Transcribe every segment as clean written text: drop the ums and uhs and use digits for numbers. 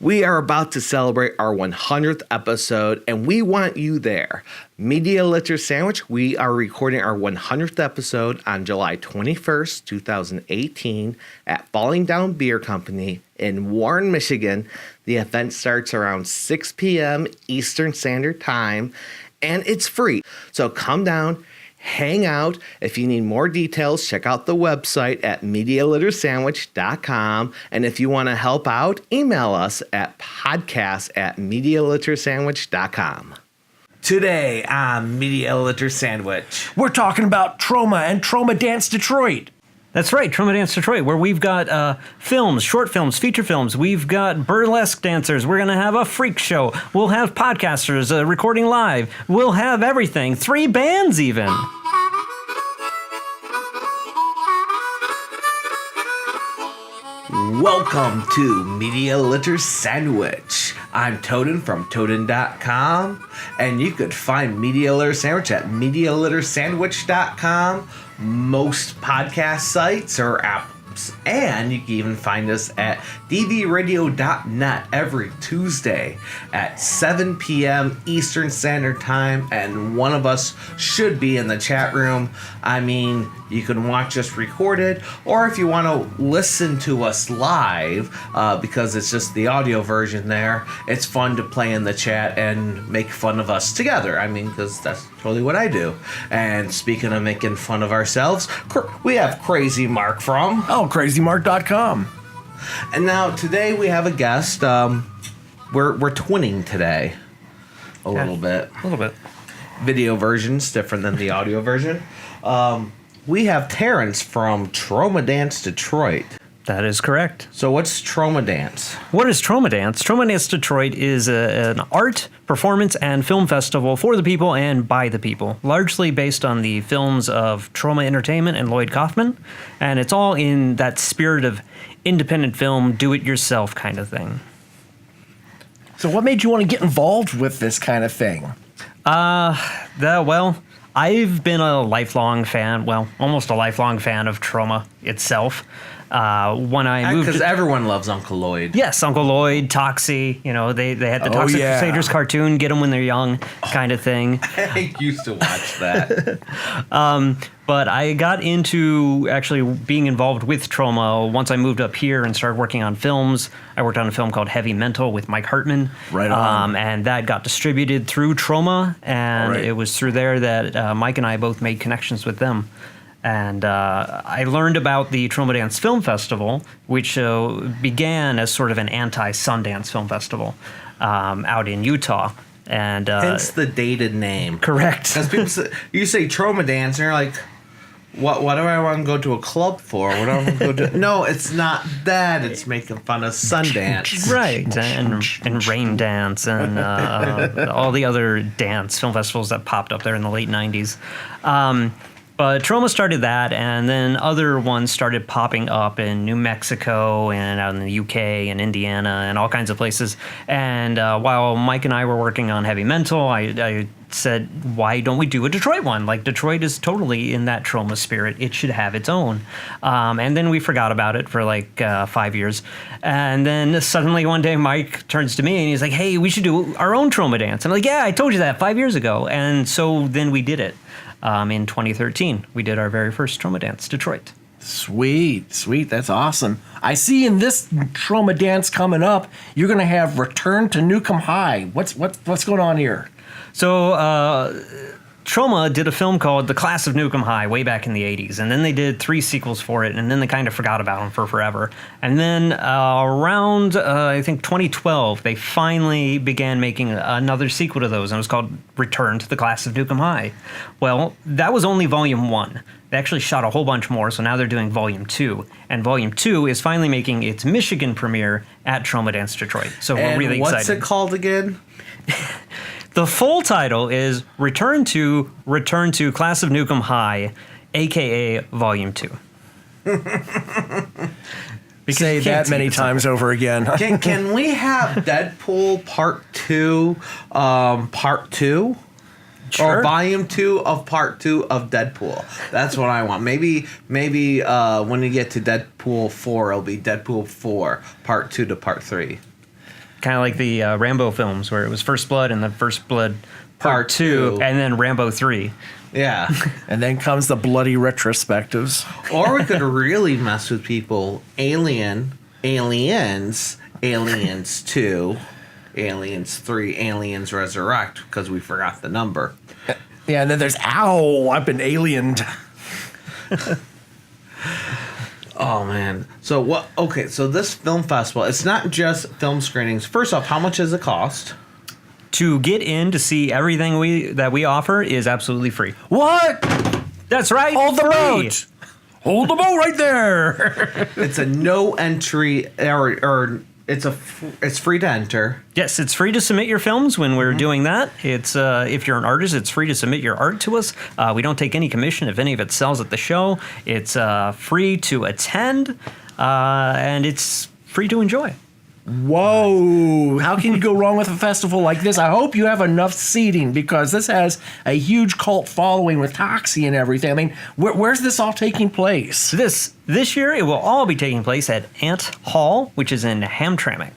We are about to celebrate our 100th episode, and we want you there. Media Litter Sandwich, we are recording our 100th episode on July 21st, 2018 at Falling Down Beer Company in Warren, Michigan. The event starts around 6 p.m. Eastern Standard Time, and it's free. So come down, hang out. If you need more details, check out the website at MediaLitterSandwich.com. And if you want to help out, email us at podcast@MediaLitterSandwich.com. Today on Media Litter Sandwich, we're talking about Troma and TromaDance Detroit. That's right, TromaDance Detroit, where we've got films, short films, feature films. We've got burlesque dancers. We're going to have a freak show. We'll have podcasters recording live. We'll have everything. 3 bands even. Welcome to Media Litter Sandwich. I'm Toaden from Toaden.com, and you could find Media Litter Sandwich at MediaLitterSandwich.com, most podcast sites or apps, and you can even find us at dvradio.net every Tuesday at 7 p.m. Eastern Standard Time, and one of us should be in the chat room. I mean, you can watch us recorded, or if you want to listen to us live, because it's just the audio version there, it's fun to play in the chat and make fun of us together. I mean, because that's totally what I do. And speaking of making fun of ourselves, we have Crazy Mark from... CrazyMark.com. And now, today we have a guest. We're twinning today. A little bit. Video version's different than the audio version. We have Terrence from TromaDance Detroit. That is correct. So what's TromaDance? What is TromaDance? TromaDance Detroit is an art, performance, and film festival for the people and by the people, largely based on the films of Troma Entertainment and Lloyd Kaufman, and it's all in that spirit of independent film, do-it-yourself kind of thing. So what made you want to get involved with this kind of thing? I've been a lifelong fan, almost a lifelong fan of Troma itself. When I moved, because everyone loves Uncle Lloyd. Yes, Uncle Lloyd, Toxie. You know, they had the Toxic Crusaders cartoon, get them when they're young, kind of thing. I used to watch that. But I got into actually being involved with Troma once I moved up here and started working on films. I worked on a film called Heavy Mental with Mike Hartman. Right on. And that got distributed through Troma, and it was through there that Mike and I both made connections with them. And I learned about the TromaDance Film Festival, which began as sort of an anti-Sundance film festival out in Utah. And hence the dated name. Correct. Because people say, you say TromaDance, and you're like, what do I want to go to a club for? What do I want to go to? No, it's not that. It's making fun of Sundance. Right, and Rain Dance and all the other dance film festivals that popped up there in the late 90s. But Troma started that, and then other ones started popping up in New Mexico and out in the UK and Indiana and all kinds of places. And while Mike and I were working on Heavy Mental, I said, why don't we do a Detroit one? Like, Detroit is totally in that Troma spirit. It should have its own. And then we forgot about it for like 5 years. And then suddenly one day Mike turns to me and he's like, hey, we should do our own TromaDance. I'm like, yeah, I told you that 5 years ago. And so then we did it. In 2013, we did our very first TromaDance Detroit. Sweet. That's awesome. I see in this TromaDance coming up, you're going to have Return to Newcomb High. What's going on here? So, Troma did a film called The Class of Newcomb High way back in the 80s, and then they did 3 sequels for it, and then they kind of forgot about them for forever. And then around, I think, 2012, they finally began making another sequel to those, and it was called Return to the Class of Newcomb High. Well, that was only Volume 1. They actually shot a whole bunch more, so now they're doing Volume 2. And Volume 2 is finally making its Michigan premiere at TromaDance Detroit. So we're really excited. What's it called again? The full title is Return to Class of Newcomb High, a.k.a. Volume 2. Say that many times over again. Can we have Deadpool Part 2, Sure. Or Volume 2 of Part 2 of Deadpool? That's what I want. Maybe when you get to Deadpool 4, it'll be Deadpool 4, Part 2 to Part 3. Kind of like the Rambo films, where it was First Blood and the First Blood Part 2, and then Rambo 3. Yeah. And then comes the bloody retrospectives. Or we could really mess with people. Aliens, Aliens 2, Aliens 3, Aliens Resurrect, because we forgot the number. Yeah, and then there's, ow, I've been aliened. Oh, man. So what? Okay, so this film festival, it's not just film screenings. First off, how much does it cost? To get in to see everything that we offer is absolutely free. What? That's right. Hold the free. boat. Hold the boat right there. It's a no entry, or it's free to enter. Yes, it's free to submit your films when we're doing that. It's if you're an artist, it's free to submit your art to us. We don't take any commission if any of it sells at the show. It's free to attend, and it's free to enjoy. Whoa. How can you go wrong with a festival like this? I hope you have enough seating, because this has a huge cult following with Toxie and everything. I mean, where's this all taking place? This year, it will all be taking place at Ant Hall, which is in Hamtramck.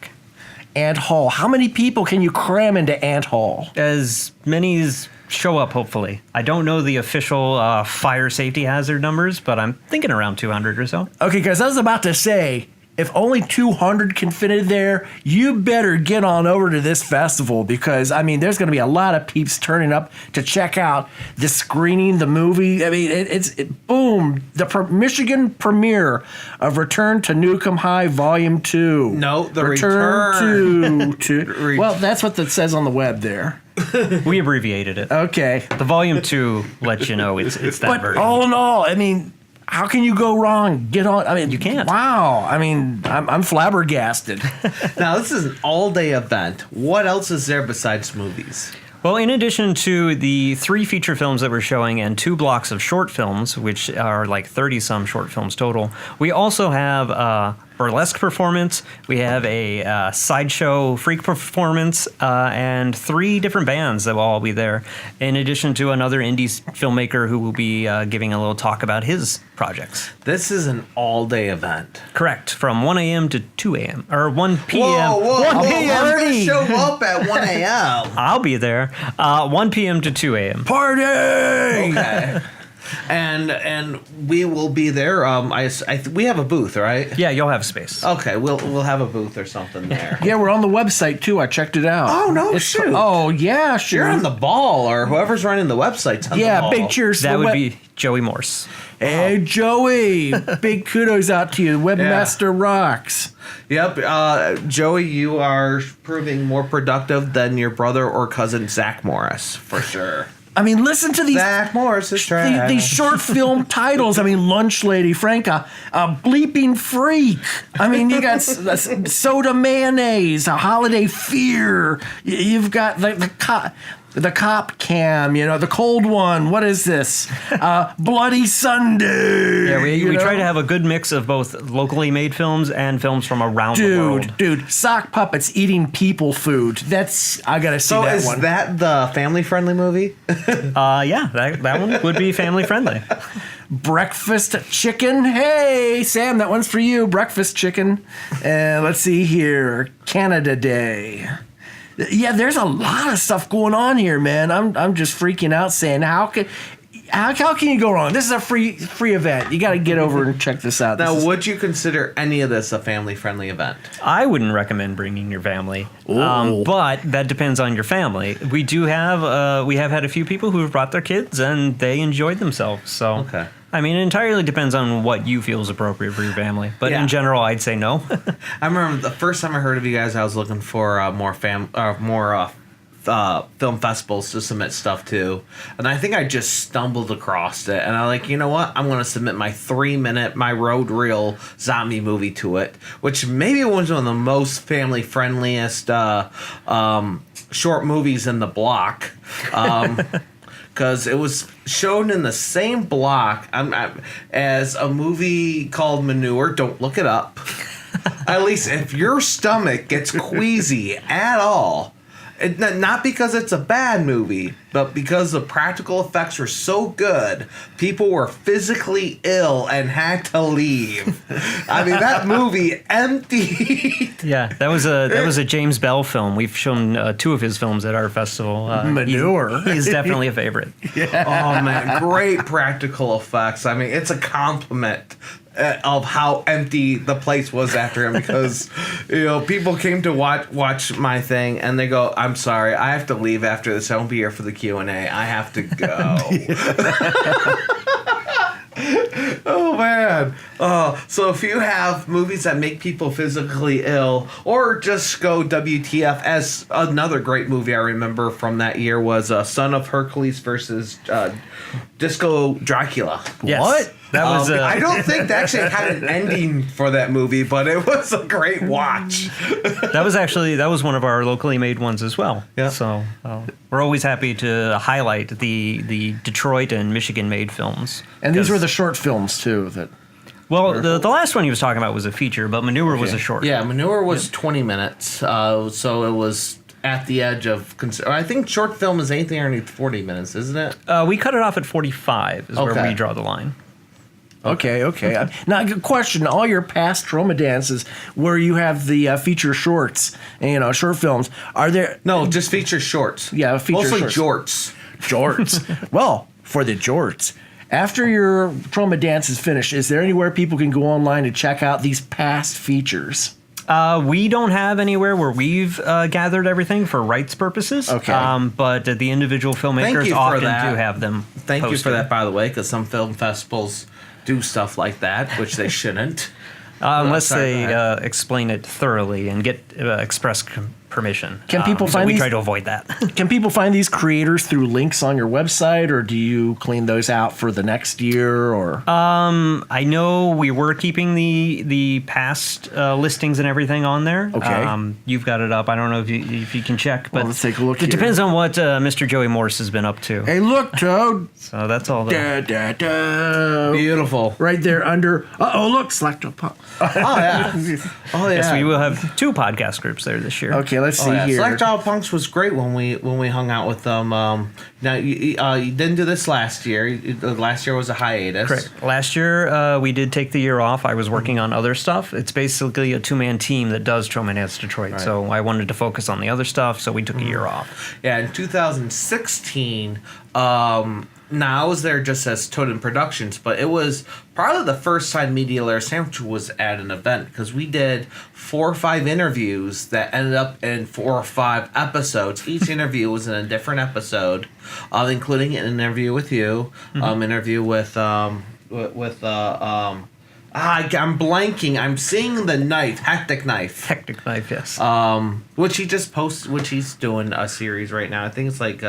Ant Hall. How many people can you cram into Ant Hall? As many as show up, hopefully. I don't know the official fire safety hazard numbers, but I'm thinking around 200 or so. Okay, because I was about to say, if only 200 can fit in there, you better get on over to this festival, because, I mean, there's going to be a lot of peeps turning up to check out the screening, the movie. I mean, boom, the Michigan premiere of Return to Newcomb High Volume 2. No, the Return to well, that's what that says on the web there. We abbreviated it. Okay. The Volume 2 lets you know it's that But version. all in all, I mean, how can you go wrong? Get on. I mean, You can't. Wow. I mean, I'm flabbergasted. Now, this is an all-day event. What else is there besides movies? Well, in addition to the 3 feature films that we're showing and 2 blocks of short films, which are like 30-some short films total, we also have a burlesque performance, we have a sideshow freak performance, and 3 different bands that will all be there, in addition to another indie filmmaker who will be giving a little talk about his projects. This is an all-day event. Correct, from 1 a.m. to 2 a.m., or 1 p.m. Whoa, 1 I'm p.m. going to show up at 1 a.m. I'll be there. 1 p.m. to 2 a.m. Party! Okay. And we will be there. We have a booth, right? Yeah, you'll have space. Okay, we'll have a booth or something there. Yeah, we're on the website too. I checked it out. Oh, no, shoot. Oh, yeah, sure. You're on the ball, or whoever's running the website's on the ball. big cheers. That would be Joey Morse. Hey, Joey. Big kudos out to you. Webmaster rocks. Yep, Joey, you are proving more productive than your brother or cousin Zach Morris, for sure. I mean, listen to these. Zach Morris is trash. These short film titles. I mean, Lunch Lady, Franca, Bleeping Freak. I mean, you got Soda Mayonnaise, A Holiday Fear. You've got the cop cam, the cold one. What is this? Bloody Sunday. Yeah, we try to have a good mix of both locally made films and films from around the world. Dude, sock puppets eating people food. I gotta see that one. So is that the family-friendly movie? Yeah, that one would be family friendly. Breakfast chicken. Hey, Sam, that one's for you. Breakfast chicken. Let's see here. Canada Day. Yeah, there's a lot of stuff going on here, man. I'm just freaking out, saying how can you go wrong? This is a free event. You got to get over and check this out. Now, would you consider any of this a family-friendly event? I wouldn't recommend bringing your family, but that depends on your family. We have had a few people who have brought their kids and they enjoyed themselves. So, okay. I mean, it entirely depends on what you feel is appropriate for your family. But Yeah. in general, I'd say no. I remember the first time I heard of you guys, I was looking for more film festivals to submit stuff to, and I think I just stumbled across it, and I'm like, you know what? I'm going to submit my 3-minute my road reel zombie movie to it, which maybe was one of the most family friendliest short movies in the block. Because it was shown in the same block as a movie called Manure. Don't look it up. At least if your stomach gets queasy at all, not because it's a bad movie, but because the practical effects were so good, people were physically ill and had to leave. I mean, that movie emptied. Yeah, that was a James Bell film. We've shown 2 of his films at our festival. Manure. He's definitely a favorite. Oh man, great practical effects. I mean, it's a compliment of how empty the place was after him, because people came to watch my thing and they go, I'm sorry, I have to leave after this. I won't be here for the Q&A. I have to go. Oh man. So if you have movies that make people physically ill, or just go WTF, as another great movie I remember from that year was Son of Hercules versus Disco Dracula. Yes. What? That was. I don't think they actually had an ending for that movie, but it was a great watch. That was one of our locally made ones as well. Yeah. So we're always happy to highlight the Detroit and Michigan made films. And these were the short films too. Well, the last one he was talking about was a feature, but Manure was a short. Yeah, Manure was 20 minutes, so it was at the edge of. I think short film is anything underneath 40 minutes, isn't it? We cut it off at 45 is where we draw the line. Okay. Now, good question. All your past Troma dances where you have the feature shorts, and, short films, are there... No, just feature shorts. Yeah, feature mostly shorts. jorts. Jorts. Well, for the jorts, after your Troma dance is finished, is there anywhere people can go online to check out these past features? We don't have anywhere where we've gathered everything for rights purposes. Okay. But the individual filmmakers often do have them. Thank you posted. for that, by the way, because some film festivals do stuff like that, which they shouldn't. Unless they explain it thoroughly and get express permission. Can people find we these? try to avoid that. Can people find these creators through links on your website, or do you clean those out for the next year? Or I know we were keeping the past listings and everything on there. Okay. You've got it up. I don't know if you can check, but let's take a look It here. depends on what Mr. Joey Morse has been up to. hey, look, Toad. So that's all. Da, da, da. Beautiful. Right there under. Look, Selecto Pop. Oh yeah. Oh yeah. Yes, we will have 2 podcast groups there this year. Okay, let's see here. Select Child Punks was great when we hung out with them. Now you didn't do this last year. Last year was a hiatus. Correct. Last year we did take the year off. I was working on other stuff. It's basically a 2-man team that does TromaDance Detroit. Right. So I wanted to focus on the other stuff, so we took a year off. Yeah, in 2016. Now I was there just as Toaden Productions, but it was probably the first time Media Layer Sandwich was at an event, because we did 4 or 5 interviews that ended up in 4 or 5 episodes. Each interview was in a different episode, including an interview with you, interview with I'm blanking. I'm seeing the knife, Hectic Knife. Hectic Knife, yes. Which he just posted, which he's doing a series right now. I think it's like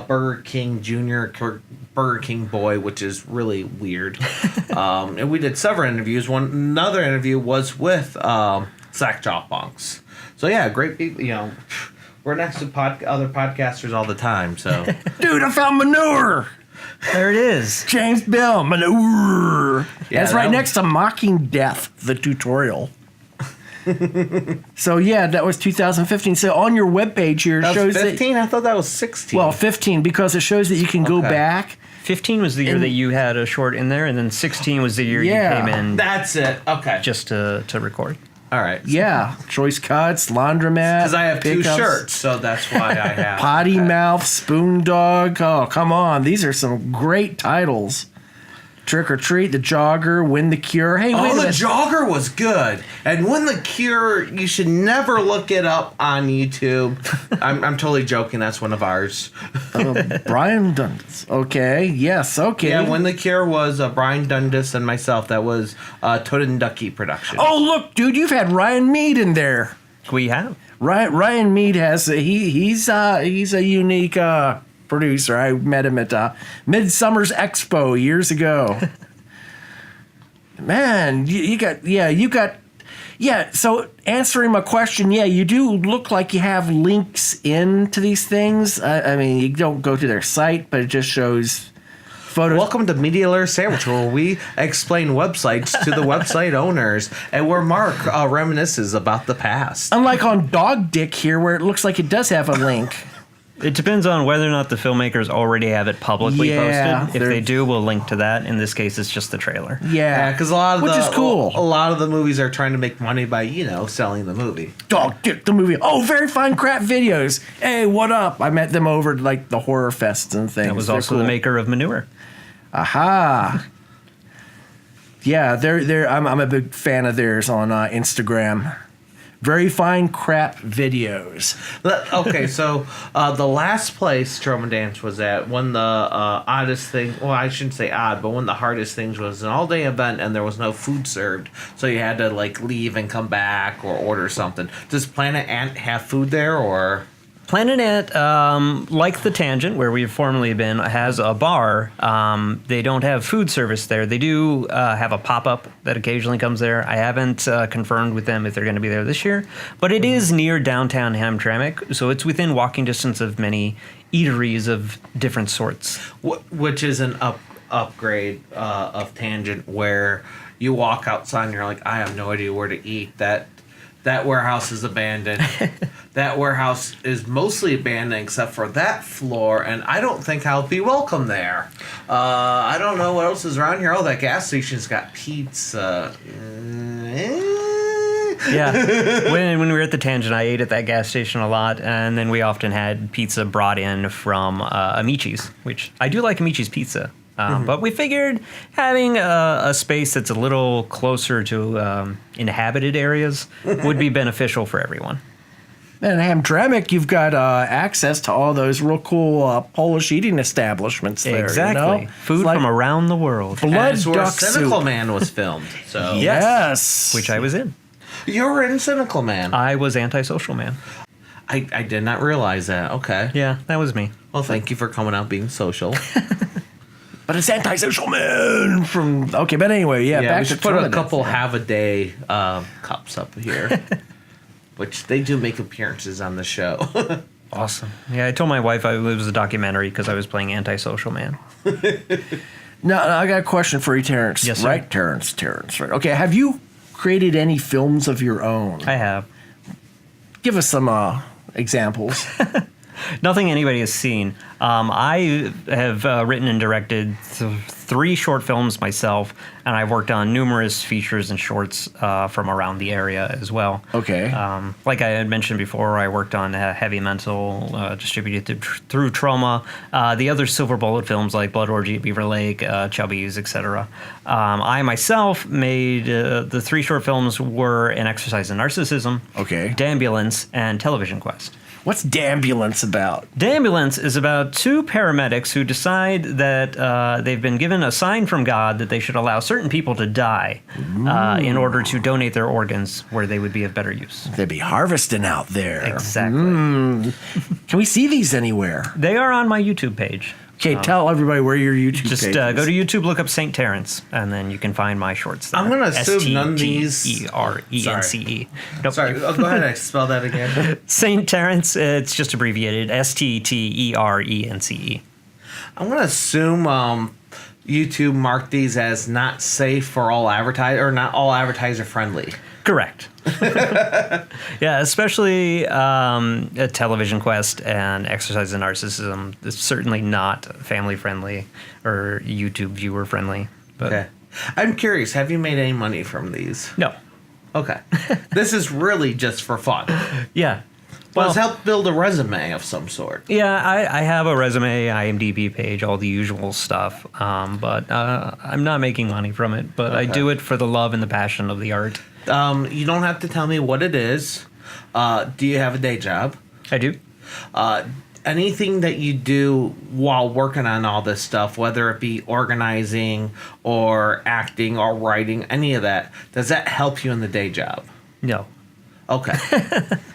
Burger King Junior, Burger King Boy, which is really weird. And we did several interviews. Another interview was with Sack Jaw Punks. So yeah, great people. We're next to other podcasters all the time. So Dude, I found Manure. There it is. James Bell, Manure. Yeah, That's right next to Mocking Death, the tutorial. So yeah, that was 2015. So on your webpage here that shows was 15. I thought that was 16. Well, 15, because it shows that you can go back. 15 was the year that you had a short in there, and then 16 was the year you came in That's it. Okay. just to record. All right. Yeah, choice cuts, laundromat. Because I have 2 pickups, shirts, so that's why I have. Potty Mouth, Spoon Dog. Oh, come on. These are some great titles. Trick or Treat, The Jogger, Win the Cure. Hey, wait a The minute. Jogger was good. And Win the Cure, you should never look it up on YouTube. I'm totally joking. That's one of ours. Brian Dundas. Okay. Yes. Okay. Yeah, Win the Cure was Brian Dundas and myself. That was Toaden Ducky production. Oh, look, dude, you've had Ryan Mead in there. We have. Ryan Mead has he's a unique producer. I met him at Midsummer's Expo years ago. Man, you got. So answering my question, you do look like you have links into these things. I mean, you don't go to their site, but it just shows Photos. Welcome to Media Alert Sandwich, where we explain websites to the website owners, and where Mark reminisces about the past. Unlike on Dog Dick here, where it looks like it does have a link. It depends on whether or not the filmmakers already have it publicly Yeah, posted. If they do, we'll link to that. In this case, it's just the trailer. Yeah, Because a lot of which is cool. A lot of the movies are trying to make money by selling the movie. Dog Dick the movie. Oh, very fine crap videos. Hey, what up? I met them over at, like the horror fests and things. That was They're also cool. the maker of Manure. Aha. Yeah, they're I'm a big fan of theirs on Instagram. Very fine crap videos. Okay, so the last place TromaDance was at, one of the oddest thing, well, I shouldn't say odd, but one of the hardest things was an all-day event and there was no food served. So you had to leave and come back or order something. Does Planet Ant have food there, or? Planet Ant, like the Tangent, where we've formerly been, has a bar. They don't have food service there. They do have a pop-up that occasionally comes there. I haven't confirmed with them if they're going to be there this year, but it is near downtown Hamtramck, so it's within walking distance of many eateries of different sorts. Which is an upgrade of Tangent, where you walk outside and you're like, I have no idea where to eat. That warehouse is abandoned. That warehouse is mostly abandoned except for that floor, and I don't think I'll be welcome there. I don't know what else is around here. Oh, that gas station's got pizza. Yeah. When we were at the Tangent, I ate at that gas station a lot, and then we often had pizza brought in from Amici's, which I do like Amici's pizza. But we figured having a space that's a little closer to inhabited areas would be beneficial for everyone. And Hamtramck, you've got access to all those real cool Polish eating establishments there. Exactly. Food like from around the world. blood That's where duck Cynical soup. Man was filmed. So Yes. Which I was in. you were in Cynical Man. I was Antisocial Man. I did not realize that. Okay. Yeah, that was me. Well, thank you for coming out being social. But it's Antisocial Man from... Okay, but anyway, Yeah, back we to should put a TromaDance. couple have-a-day cups up here. Which they do make appearances on the show. Awesome. Yeah, I told my wife it was a documentary because I was playing Antisocial Man. No, I got a question for you, Terrence. Yes, sir. Right, Terrence, right. Okay, have you created any films of your own? I have. Give us some examples. Nothing anybody has seen. I have written and directed 3 short films myself, and I've worked on numerous features and shorts from around the area as well. Okay. Like I had mentioned before, I worked on Heavy Mental, distributed through Troma. The other Silver Bullet films like Blood Orgy at Beaver Lake, Chubbies, etc. I myself made the 3 short films were An Exercise in Narcissism, Okay. Dambulance, and Television Quest. What's Dambulance about? Dambulance is about 2 paramedics who decide that they've been given a sign from God that they should allow certain people to die in order to donate their organs where they would be of better use. They'd be harvesting out there. Exactly. Can we see these anywhere? They are on my YouTube page. Okay, tell everybody where your YouTube Just page is. go to YouTube, look up St. Terrence, and then you can find my shorts there. I'm gonna assume none of these- STTERENCE. Nope. Sorry, go ahead and spell that again. St. Terrence, it's just abbreviated STTERENCE. I'm going to assume YouTube marked these as not safe for all advertiser, or not all advertiser friendly. Correct. Yeah, especially a Television Quest and Exercise in Narcissism. It's certainly not family friendly or YouTube viewer friendly. But Okay. I'm curious, have you made any money from these? no. Okay. This is really just for fun. Yeah. Well, it's helped build a resume of some sort. Yeah, I have a resume, IMDb page, all the usual stuff. But I'm not making money from it. But I do it for the love and the passion of the art. You don't have to tell me what it is. Do you have a day job? I do. Anything that you do while working on all this stuff, whether it be organizing or acting or writing, any of that, does that help you in the day job? No. Okay.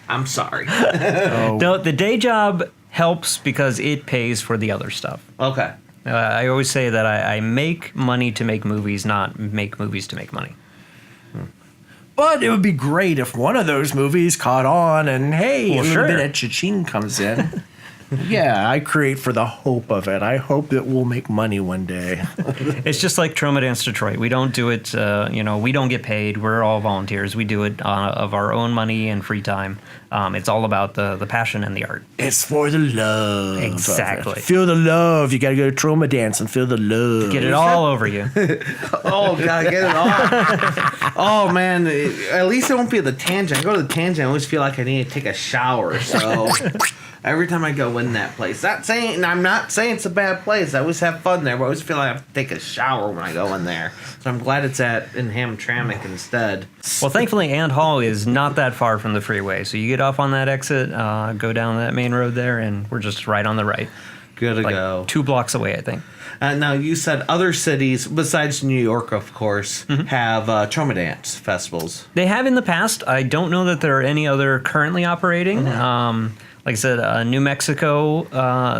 I'm sorry. No, the day job helps because it pays for the other stuff. Okay. I always say that I make money to make movies, not make movies to make money. But it would be great if one of those movies caught on and, hey, Well, a sure. little bit of cha-ching comes in. Yeah, I create for the hope of it. I hope that we'll make money one day. It's just like TromaDance Detroit. We don't do it, we don't get paid. We're all volunteers. We do it of our own money and free time. It's all about the passion and the art. It's for the love. Exactly. Feel the love. You got to go to TromaDance and feel the love. Get it all over you. Oh, gotta get it off. Oh, man. At least it won't be the tangent. I go to the tangent, I always feel like I need to take a shower. So every time I go in that place, I'm not saying it's a bad place. I always have fun there, but I always feel like I have to take a shower when I go in there. So I'm glad it's in Hamtramck instead. Well, thankfully, Ant Hall is not that far from the freeway. So you get off on that exit, go down that main road there, and we're just right on the right. Good to go. 2 blocks away, I think. Now, you said other cities, besides New York, of course, have TromaDance festivals. They have in the past. I don't know that there are any other currently operating. Like I said, New Mexico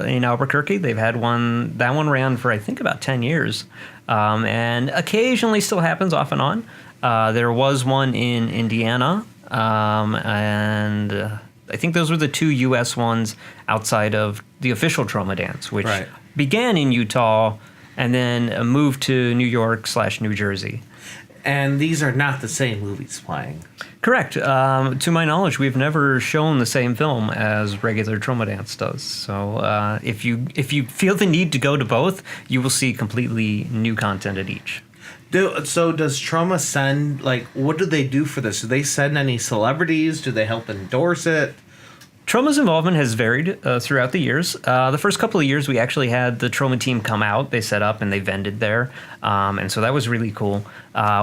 in Albuquerque, they've had one. That one ran for, I think, about 10 years. And occasionally still happens off and on. There was one in Indiana. And I think those were the 2 U.S. ones outside of the official TromaDance, which began in Utah and then moved to New York/New Jersey. And these are not the same movies playing. Correct. To my knowledge, we've never shown the same film as regular TromaDance does. So if you feel the need to go to both, you will see completely new content at each. So does Troma send, what do they do for this? Do they send any celebrities? Do they help endorse it? Troma's involvement has varied throughout the years. The first couple of years, we actually had the Troma team come out. They set up and they vended there. And so that was really cool.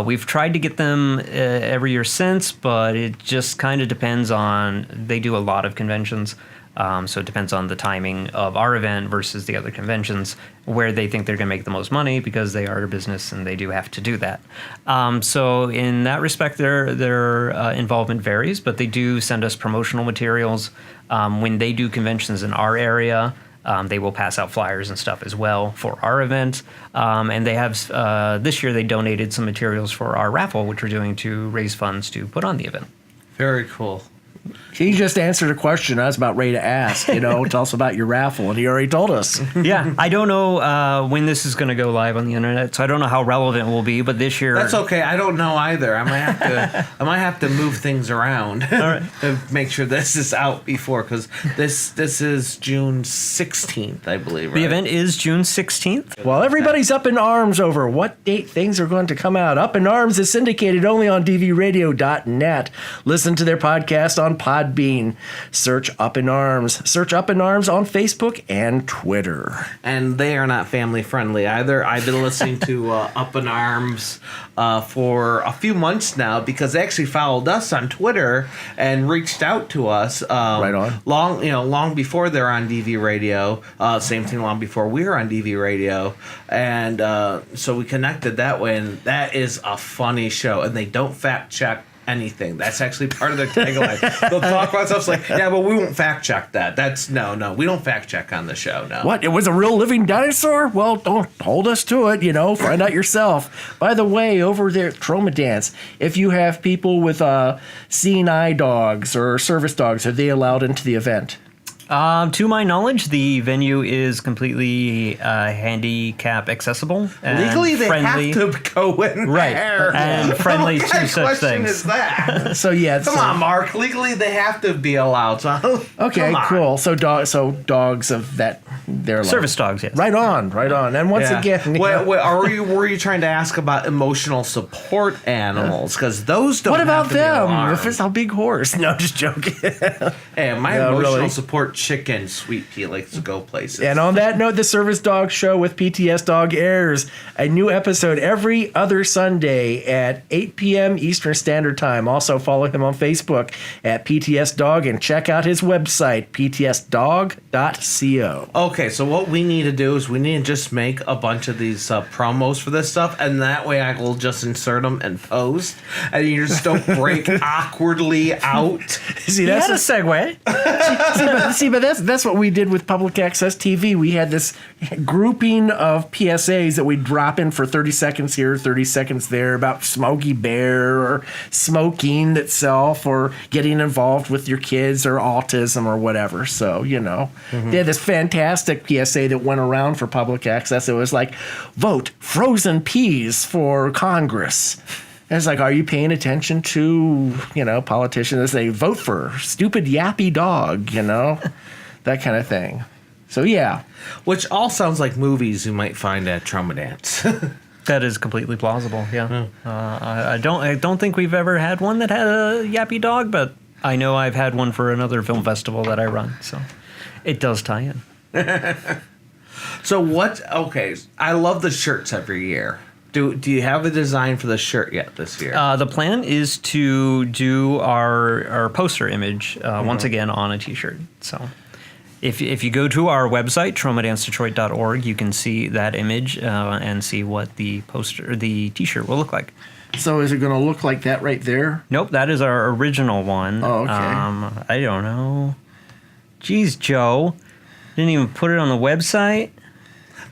We've tried to get them every year since, but it just kind of depends on, they do a lot of conventions. So it depends on the timing of our event versus the other conventions, where they think they're going to make the most money, because they are a business and they do have to do that. So in that respect, their involvement varies, but they do send us promotional materials. When they do conventions in our area, they will pass out flyers and stuff as well for our event. And they have, this year they donated some materials for our raffle, which we're doing to raise funds to put on the event. Very cool. He just answered a question I was about ready to ask. Tell us about your raffle, and he already told us. Yeah, I don't know when this is going to go live on the internet, so I don't know how relevant it will be. But this year, that's okay. I don't know either. I might have to move things around to make sure this is out before, because this is June 16th, I believe. Right? The event is June 16th. Well, everybody's up in arms over what date things are going to come out. Up in Arms is syndicated only on dvradio.net. Listen to their podcast on Podbean. Search Up in Arms. Search Up in Arms on Facebook and Twitter. And they are not family friendly either. I've been listening to Up in Arms for a few months now, because they actually followed us on Twitter and reached out to us. Right on. Long before they're on DV Radio. Same thing, long before we were on DV Radio. And so we connected that way. And that is a funny show. And they don't fact check anything. That's actually part of their tagline. They'll talk about stuff like, yeah, but we won't fact check that. That's no, we don't fact check on the show. No. What? It was a real living dinosaur? Well, don't hold us to it. Find out yourself. By the way, over there at TromaDance, if you have people with seeing eye dogs or service dogs, are they allowed into the event? To my knowledge, the venue is completely handicap accessible. And legally, they friendly. have to go in there. And friendly what to kind of such question things. Is that? So yeah, come on, Mark. Legally, they have to be allowed. So okay, cool. So dogs of that, they're allowed. Service dogs, yes. Right on. And once again, were you trying to ask about emotional support animals? Because those don't. What about have to them? Be alarmed. If it's a big horse, no, just joking. Hey, my emotional support chicken, Sweet Pea, likes to go places. And on that note, the Service Dog Show with PTS Dog airs a new episode every other Sunday at 8 p.m. Eastern Standard Time. Also follow him on Facebook at PTS Dog and check out his website, ptsdog.co. Okay, so what we need to do is we need to just make a bunch of these promos for this stuff, and that way I will just insert them and post, and you just don't break awkwardly out. See, that's a segue. See, but that's what we did with public access TV. We had this grouping of PSAs that we'd drop in for 30 seconds here, 30 seconds there about Smokey Bear or smoking itself or getting involved with your kids or autism or whatever. So, they had this fantastic PSA that went around for public access. It was like, vote frozen peas for Congress. And it's like, are you paying attention to, politicians? They vote for stupid yappy dog, that kind of thing. So, yeah. Which all sounds like movies you might find at TromaDance. That is completely plausible, yeah. I don't think we've ever had one that had a yappy dog, but I know I've had one for another film festival that I run, so it does tie in. So I love the shirts every year. Do you have a design for the shirt yet this year? The plan is to do our poster image once again on a T-shirt. So if you go to our website, TromaDanceDetroit.org, you can see that image and see what the T-shirt will look like. So is it going to look like that right there? Nope, that is our original one. Oh, okay. I don't know. Geez, Joe. Didn't even put it on the website?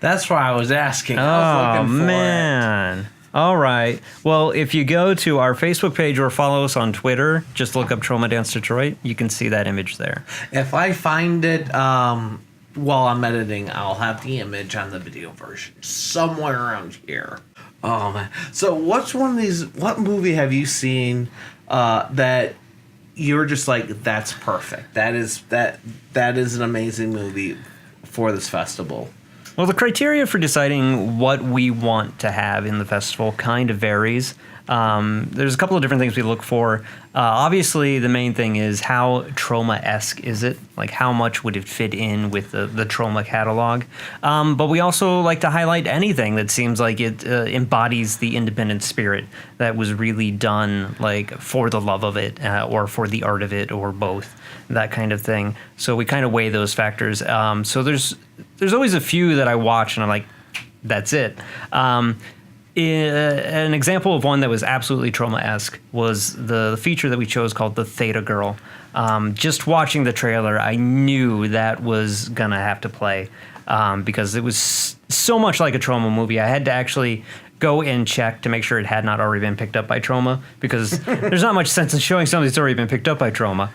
That's why I was asking. I was looking for man. All right. Well, if you go to our Facebook page or follow us on Twitter, just look up TromaDance Detroit. You can see that image there. If I find it while I'm editing, I'll have the image on the video version somewhere around here. Oh man. So what movie have you seen that you're just like, that's perfect? That is an amazing movie for this festival. Well, the criteria for deciding what we want to have in the festival kind of varies. There's a couple of different things we look for. Obviously, the main thing is how Troma-esque is it? Like, how much would it fit in with the Troma catalog? But we also like to highlight anything that seems like it embodies the independent spirit that was really done, like, for the love of it or for the art of it or both, that kind of thing. So we kind of weigh those factors. So there's always a few that I watch and I'm like, that's it. An example of one that was absolutely Troma-esque was the feature that we chose called the Theta Girl. Just watching the trailer, I knew that was gonna have to play because it was so much like a Troma movie. I had to actually go and check to make sure it had not already been picked up by Troma, because there's not much sense in showing something that's already been picked up by Troma.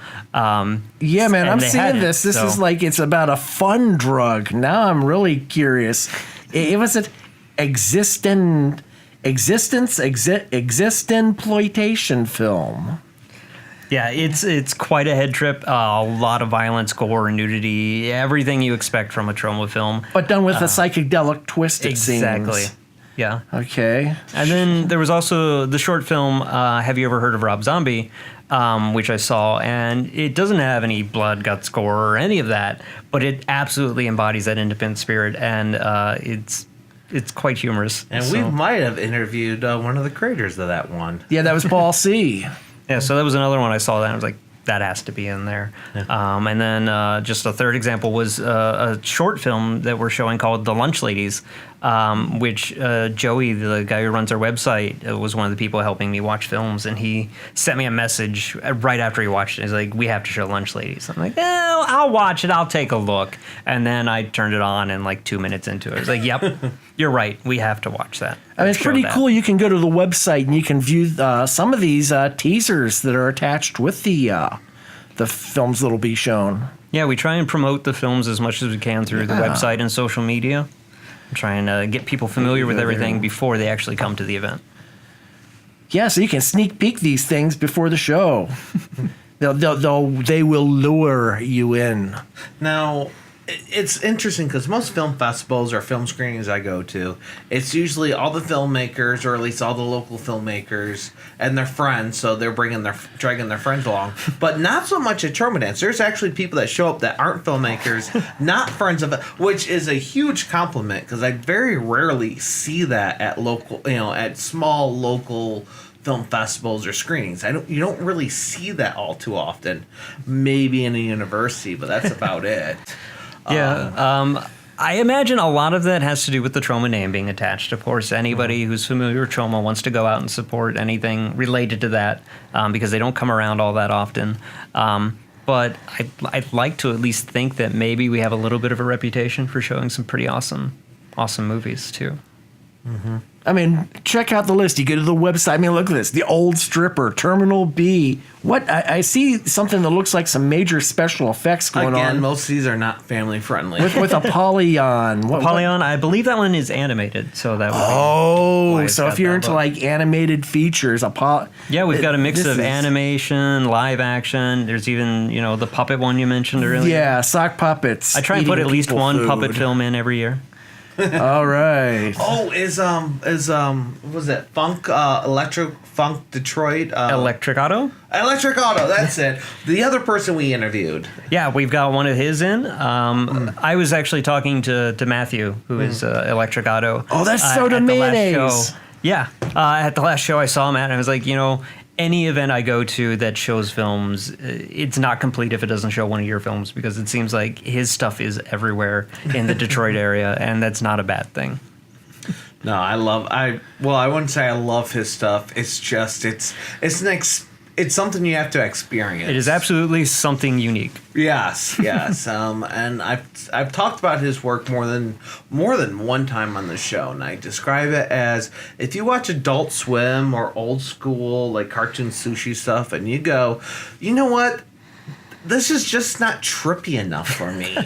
Yeah, man, I'm seeing this. This is like, it's about a fun drug. Now I'm really curious. It was an existenploitation film. Yeah, it's quite a head trip. A lot of violence, gore, nudity, everything you expect from a Troma film. But done with a psychedelic twist, it exactly. seems. Yeah. Okay. And then there was also the short film, Have You Ever Heard of Rob Zombie? Which I saw, and it doesn't have any blood, guts, gore, or any of that, but it absolutely embodies that independent spirit, and it's quite humorous. And we might have interviewed one of the creators of that one. Yeah, that was Paul C. Yeah, so that was another one I saw that and I was like, that has to be in there. Yeah. And then just a third example was a short film that we're showing called The Lunch Ladies, which Joey, the guy who runs our website, was one of the people helping me watch films, and he sent me a message right after he watched it. He's like, we have to show Lunch Ladies. I'm like, I'll watch it. I'll take a look. And then I turned it on, and like 2 minutes into it, I was like, yep, you're right. We have to watch that. I mean, it's pretty cool. You can go to the website and you can view some of these teasers that are attached with the films that'll be shown. Yeah, we try and promote the films as much as we can through the website and social media. Trying to get people familiar with everything before they actually come to the event. Yeah, so you can sneak peek these things before the show. They will lure you in. Now, it's interesting because most film festivals or film screenings I go to, it's usually all the filmmakers, or at least all the local filmmakers and their friends, so they're dragging their friends along. But not so much at TromaDance. There's actually people that show up that aren't filmmakers, not friends of it, which is a huge compliment because I very rarely see that at at small local film festivals or screenings. You don't really see that all too often. Maybe in a university, but that's about it. Yeah, I imagine a lot of that has to do with the Troma name being attached. Of course, anybody who's familiar with Troma wants to go out and support anything related to that because they don't come around all that often. but I'd like to at least think that maybe we have a little bit of a reputation for showing some pretty awesome movies too. I mean, check out the list. You go to the website. I mean, look at this. The Old Stripper, Terminal B. What? I see something that looks like some major special effects going Again, on. most of these are not family friendly. With Apollyon. Apollyon, I believe that one is animated, so that would be Oh, why it's so got if you're that into look. like animated features, Yeah, we've got a mix this of is- animation, live action. There's even, the puppet one you mentioned earlier. Yeah, sock puppets. I try and put eating at least people one food. puppet film in every year. All right. Oh, what was it Electro Funk Detroit? Electric Auto? Electric Auto, that's it. The other person we interviewed. Yeah, we've got one of his in. I was actually talking to Matthew, who is Electric Auto. Oh, that's soda at the last mayonnaise. show. Yeah, at the last show I saw him at, and I was like, any event I go to that shows films, it's not complete if it doesn't show one of your films, because it seems like his stuff is everywhere in the Detroit area, and that's not a bad thing. No, I wouldn't say I love his stuff. It's just it's something you have to experience. It is absolutely something unique. Yes. And I've talked about his work more than one time on the show, and I describe it as if you watch Adult Swim or old school like cartoon sushi stuff, and you go, you know what, this is just not trippy enough for me.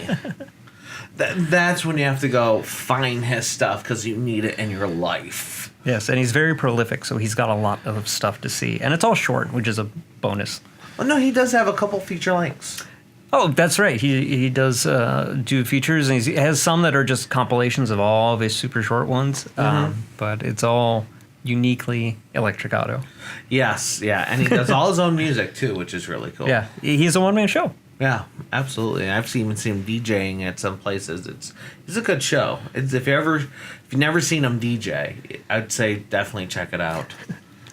That's when you have to go find his stuff because you need it in your life. Yes, and he's very prolific, so he's got a lot of stuff to see, and it's all short, which is a bonus. Well, no, he does have a couple feature lengths. Oh, that's right. He does do features, and he has some that are just compilations of all of his super short ones. But it's all uniquely Electric Auto. Yes, yeah, and he does all his own music too, which is really cool. Yeah, he's a one-man show. Yeah, absolutely. I've even seen him DJing at some places. It's a good show. If you've never seen him DJ, I'd say definitely check it out.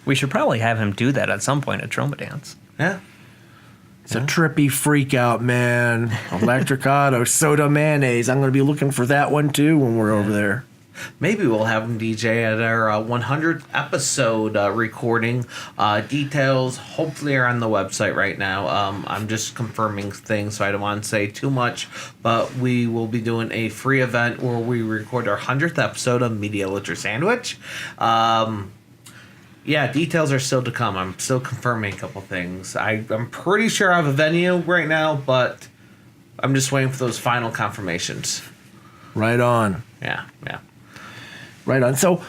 We should probably have him do that at some point at TromaDance. Yeah. It's a trippy freak out, man. Electric Auto, soda mayonnaise. I'm going to be looking for that one too when we're over there. Maybe we'll have him DJ at our 100th episode recording. Details hopefully are on the website right now. I'm just confirming things, so I don't want to say too much. But we will be doing a free event where we record our 100th episode of Media Liter Sandwich. Yeah, details are still to come. I'm still confirming a couple things. I'm pretty sure I have a venue right now, but I'm just waiting for those final confirmations. Right on. Yeah. Right on. So,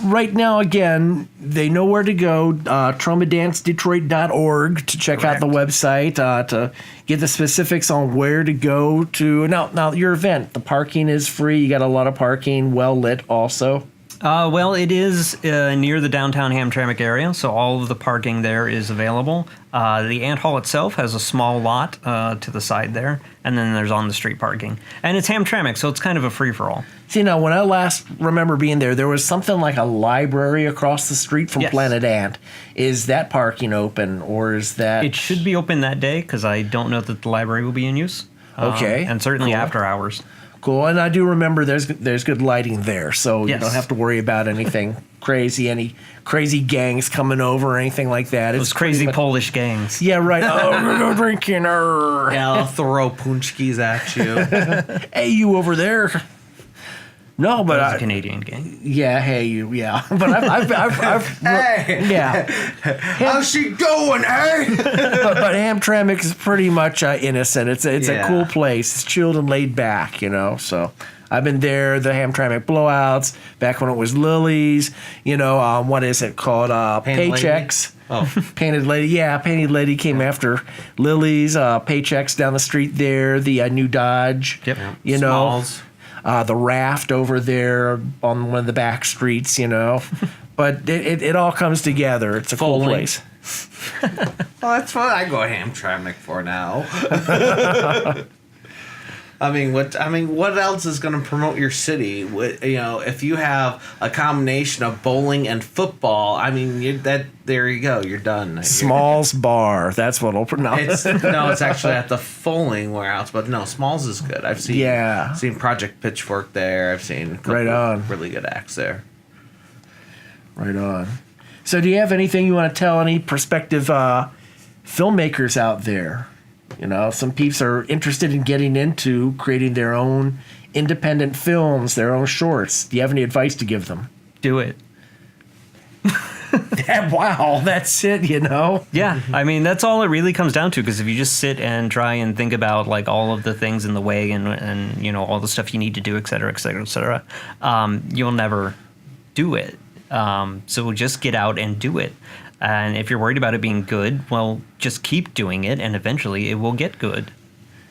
right now, again, they know where to go. TromaDanceDetroit.org to check out the website to get the specifics on where to go to. Now, your event, the parking is free. You got a lot of parking, well lit also. Well, it is near the downtown Hamtramck area, so all of the parking there is available. The Ant Hall itself has a small lot to the side there, and then there's on-the-street parking. And it's Hamtramck, so it's kind of a free-for-all. See, now, when I last remember being there was something like a library across the street from Yes. Planet Ant. Is that parking open, or is that... It should be open that day, because I don't know that the library will be in use. Okay. And certainly Cool. after hours. Cool, and I do remember there's good lighting there, so you Yes. don't have to worry about anything crazy, any crazy gangs coming over or anything like that. Those crazy Polish gangs. Yeah, right. Oh, we're gonna go drinking. Yeah, I'll throw punchkis at you. Hey, you over there. No, but That was a Canadian gang. yeah, hey, you, yeah. But I've Hey! yeah. How's she going, eh? But Hamtramck is pretty much innocent. It's a Yeah. cool place. It's chilled and laid back, So I've been there. The Hamtramck blowouts back when it was Lily's. What is it called? Painted Lady? Paychecks. Oh. Painted Lady. Yeah, Painted Lady came after Lily's. Paychecks down the street there. The new Dodge. Yep. Smalls. The Raft over there on one of the back streets, But it all comes together. It's a cool Full place. Well, that's what I go Hamtramck for now. What else is going to promote your city? If you have a combination of bowling and football, there you go. You're done. Smalls Bar. That's what I'll pronounce. It's actually at the Foaling warehouse, but no, Smalls is good. I've seen Project Pitchfork there. I've seen a couple Right on. really good acts there. Right on. So, do you have anything you want to tell any prospective filmmakers out there? You know, some peeps are interested in getting into creating their own independent films, their own shorts. Do you have any advice to give them? Do it. Wow, that's it, you know? Yeah, I mean, that's all it really comes down to, because if you just sit and try and think about, like, all of the things in the way and you know, all the stuff you need to do, et cetera, et cetera, et cetera, you'll never do it. So just get out and do it. And if you're worried about it being good, well, just keep doing it, and eventually it will get good.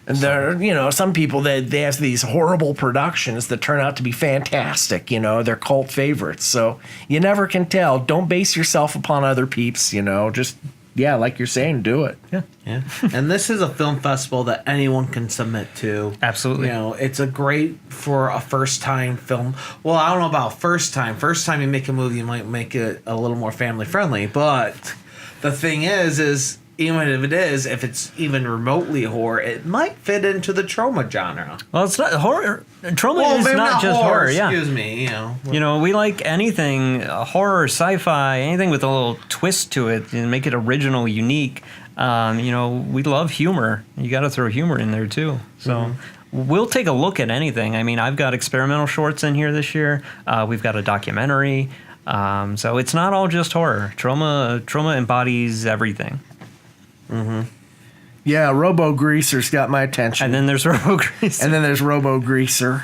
And there are, you know, some people that they have these horrible productions that turn out to be fantastic, you know, they're cult favorites. So you never can tell. Don't base yourself upon other peeps, you know, just, yeah, like you're saying, do it. Yeah. Yeah. And this is a film festival that anyone can submit to. Absolutely. You know, it's a great for a first time film. Well, I don't know about first time. First time you make a movie, you might make it a little more family friendly. But the thing is even if it's even remotely horror, it might fit into the Troma genre. Well, it's not horror. Troma is not just horror. Yeah. Excuse me. You know, we like anything horror, sci-fi, anything with a little twist to it, and make it original, unique. You know, we love humor. You got to throw humor in there too. So. We'll take a look at anything. I mean, I've got experimental shorts in here this year. We've got a documentary. So it's not all just horror. Troma embodies everything. Mm-hmm. Yeah, Robo Greaser's got my attention. And then there's Robo Greaser. And then there's Robo Greaser.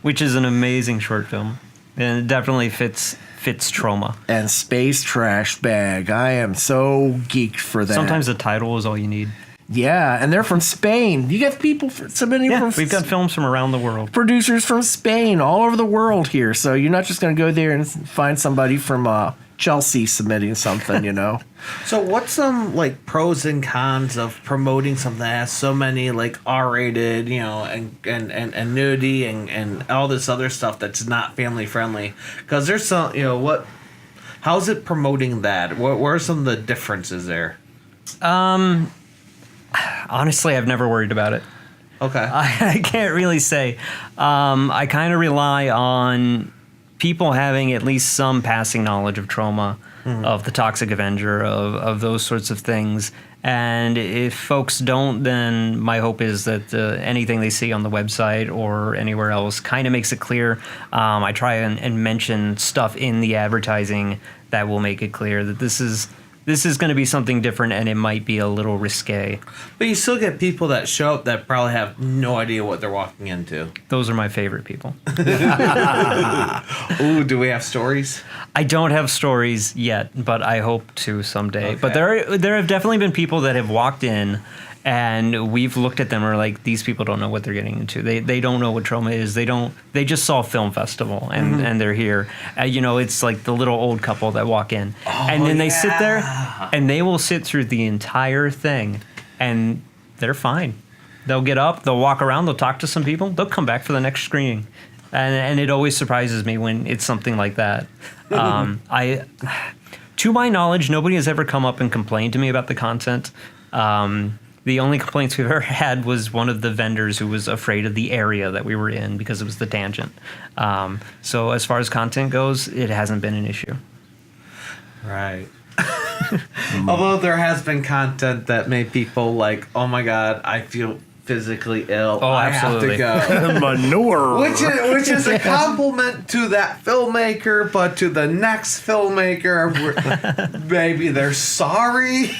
Which is an amazing short film. And it definitely fits Troma. And Space Trash Bag. I am so geeked for that. Sometimes the title is all you need. Yeah, and they're from Spain. You got people submitting from... we've got films from around the world. Producers from Spain, all over the world here. So you're not just going to go there and find somebody from Chelsea submitting something, you know? So what's some, like, pros and cons of promoting something that has so many, like, R-rated, you know, and nudity and all this other stuff that's not family friendly? Because there's some, you know, how's it promoting that? What are some of the differences there? Honestly, I've never worried about it. Okay. I can't really say. I kind of rely on people having at least some passing knowledge of Troma, of the Toxic Avenger, of those sorts of things. And if folks don't, then my hope is that anything they see on the website or anywhere else kind of makes it clear. I try and mention stuff in the advertising that will make it clear that this is going to be something different, and it might be a little risque. But you still get people that show up that probably have no idea what they're walking into. Those are my favorite people. Ooh, do we have stories? I don't have stories yet, but I hope to someday. Okay. But there have definitely been people that have walked in, and we've looked at them and we're like, these people don't know what they're getting into. They don't know what Troma is. They just saw a film festival and they're here. You know, it's like the little old couple that walk in, and then they sit there and they will sit through the entire thing, and they're fine. They'll get up, they'll walk around, they'll talk to some people, they'll come back for the next screening, and it always surprises me when it's something like that. To my knowledge, nobody has ever come up and complained to me about the content. The only complaints we've ever had was one of the vendors who was afraid of the area that we were in because it was the tangent. So as far as content goes, it hasn't been an issue. Right. Although there has been content that made people like, oh my God, I feel physically ill. Oh, I absolutely. have to go. Manure. Which is a compliment to that filmmaker, but to the next filmmaker, maybe they're sorry.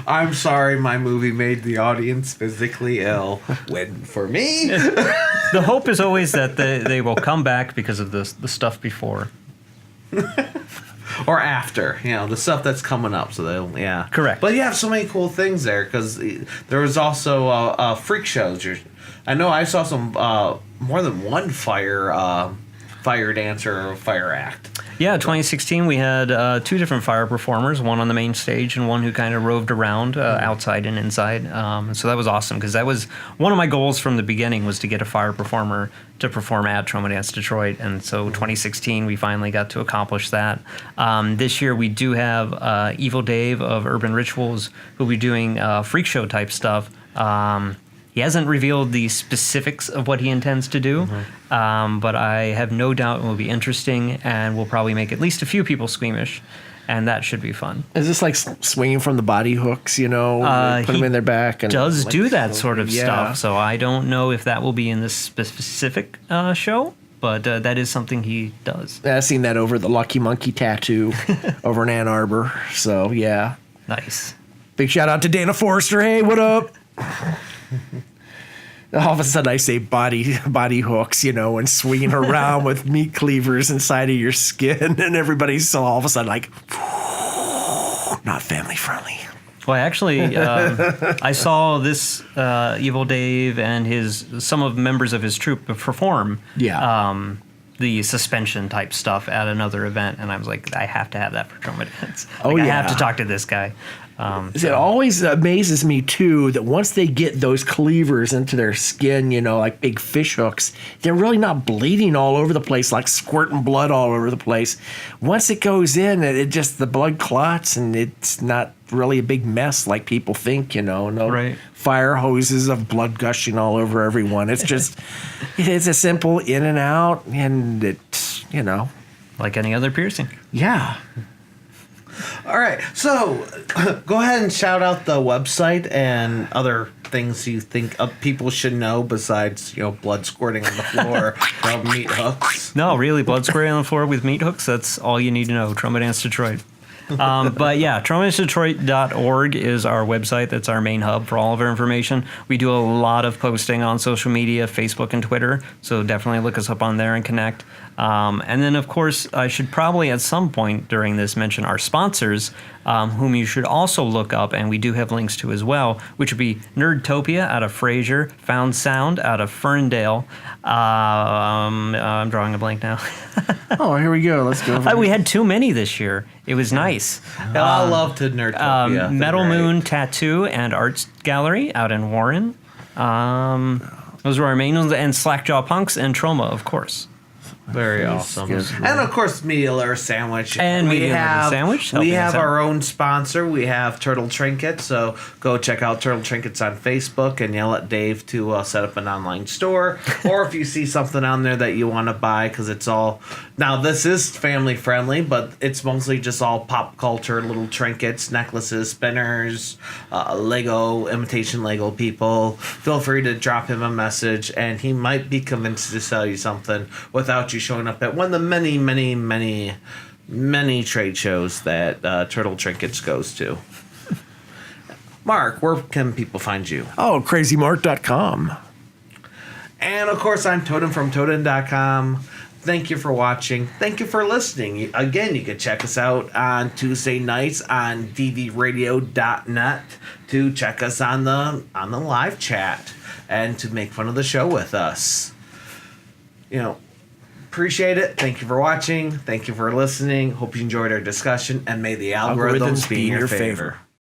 I'm sorry my movie made the audience physically ill. When for me. The hope is always that they will come back because of the stuff before. Or after, you know, the stuff that's coming up. So they'll, yeah. Correct. But you have so many cool things there because there was also freak shows. I know I saw some more than one fire dancer or fire act. Yeah, 2016 we had two different fire performers, one on the main stage and one who kind of roved around outside and inside. So that was awesome because that was one of my goals from the beginning was to get a fire performer to perform at TromaDance Detroit. And so 2016 we finally got to accomplish that. This year we do have Evil Dave of Urban Rituals who will be doing freak show type stuff. He hasn't revealed the specifics of what he intends to do, but I have no doubt it will be interesting and will probably make at least a few people squeamish. and that should be fun. Is this like swinging from the body hooks, you know? Put them in their back. And does like, do that sort of yeah. stuff, so I don't know if that will be in this specific show, but that is something he does. I've seen that over the Lucky Monkey tattoo over in Ann Arbor. So, yeah. Nice. Big shout out to Dana Forrester. Hey, what up? All of a sudden, I say body hooks, you know, and swinging around with meat cleavers inside of your skin, and everybody's so all of a sudden like, not family friendly. Well, actually, I saw this Evil Dave and some of members of his troupe perform. Yeah. The suspension type stuff at another event, and I was like, I have to have that for TromaDance. Oh, I yeah. have to talk to this guy. It always amazes me too that once they get those cleavers into their skin, you know, like big fish hooks, they're really not bleeding all over the place, like squirting blood all over the place. Once it goes in, it just the blood clots, and it's not really a big mess like people think, you know. No Right. fire hoses of blood gushing all over everyone. It's just it's a simple in and out, and it's, you know, Like any other piercing. yeah. All right, so go ahead and shout out the website and other things you think people should know besides, you know, blood squirting on the floor from meat hooks. No, really, blood squirting on the floor with meat hooks, that's all you need to know. TromaDance Detroit. But yeah, TromaDanceDetroit.org is our website. That's our main hub for all of our information. We do a lot of posting on social media, Facebook and Twitter, so definitely look us up on there and connect. And then, of course, I should probably at some point during this mention our sponsors, whom you should also look up, and we do have links to as well, which would be Nerdtopia out of Fraser, Found Sound out of Ferndale. I'm drawing a blank now. Oh, here we go. Let's go. We had too many this year. It was nice. I love to Nerdtopia. Metal Moon Tattoo and Arts Gallery out in Warren. Those were our main ones, and Slackjaw Punks and Troma, of course. Very awesome. And of course, Medialer Sandwich. And Medialer Sandwich. We have our own sponsor. We have Turtle Trinkets. So go check out Turtle Trinkets on Facebook and yell at Dave to set up an online store. Or if you see something on there that you want to buy, because it's all... Now, this is family friendly, but it's mostly just all pop culture, little trinkets, necklaces, spinners, Lego, imitation Lego people. Feel free to drop him a message, and he might be convinced to sell you something without you showing up at one of the many, many, many, many trade shows that Turtle Trinkets goes to. Mark, where can people find you? Oh, crazymark.com. And of course, I'm Toaden from Toaden.com. Thank you for watching. Thank you for listening. Again, you can check us out on Tuesday nights on dvradio.net to check us on the live chat and to make fun of the show with us. You know, appreciate it. Thank you for watching. Thank you for listening. Hope you enjoyed our discussion, and may the algorithms be in your favor.